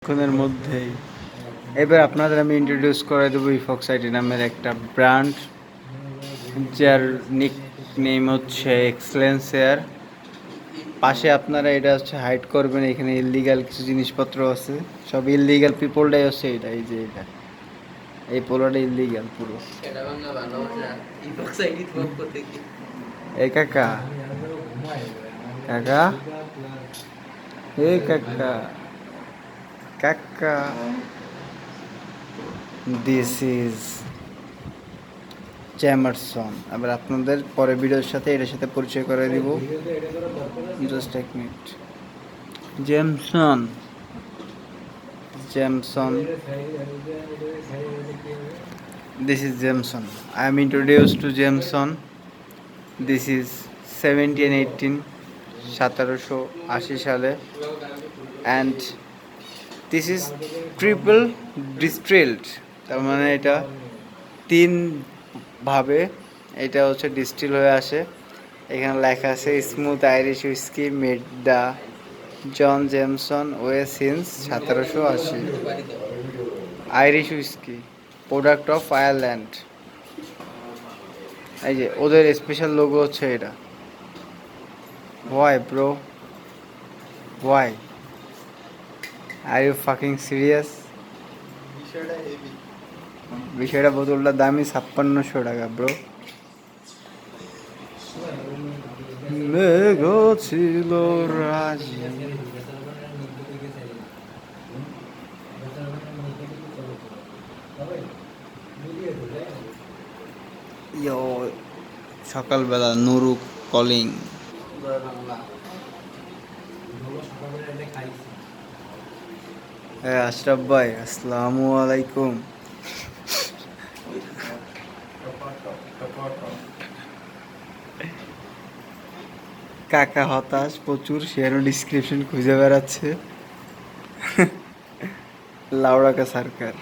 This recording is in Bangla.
কিছুক্ষণের মধ্যেই এবার আপনাদের আমি ইন্ট্রোডিউস করে দেবো ইফক্সাইটি নামের একটা ব্র্যান্ড, যার নিক নেম হচ্ছে এক্সেলেন্সিয়ার। পাশে আপনারা এটা হচ্ছে হাইড করবেন, এখানে ইললিগাল কিছু জিনিসপত্র আছে, সব ইললিগাল পিপলটাই হচ্ছে এটা। এই যে এটা, এই পোলোটা ইললিগাল পুরো। এই কাকা কাকা এই কাকা কাকা, দিস ইজ জ্যামারসন। আবার আপনাদের পরে ভিডিওর সাথে এটার সাথে পরিচয় করে দিব। জাস্ট এক minute. Jameson, Jameson, this is Jameson. I am introduce two Jameson. This is 1718, 1780 সালে, and this is triple distilled. তার মানে এটা তিন ভাবে এটা হচ্ছে ডিস্টিল হয়ে আসে। এখানে লেখা আছে smooth Irish whiskey made the John Jameson way since 1780। Irish whiskey product of Ireland. এই যে ওদের স্পেশাল লোগো হচ্ছে এটা। Why bro, why are you fucking serious? বিষয়টা বোতলটার দামই 5600 টাকা ব্রো। মেঘ ছিল রাজি। সকালবেলা নুরু কলিং। হ্যাঁ আশরাফ ভাই, আসসালামু আলাইকুম। কাকা হতাশ প্রচুর, শেয়ার ডিসক্রিপশন খুঁজে বেড়াচ্ছে। লাউড়াকা সরকার।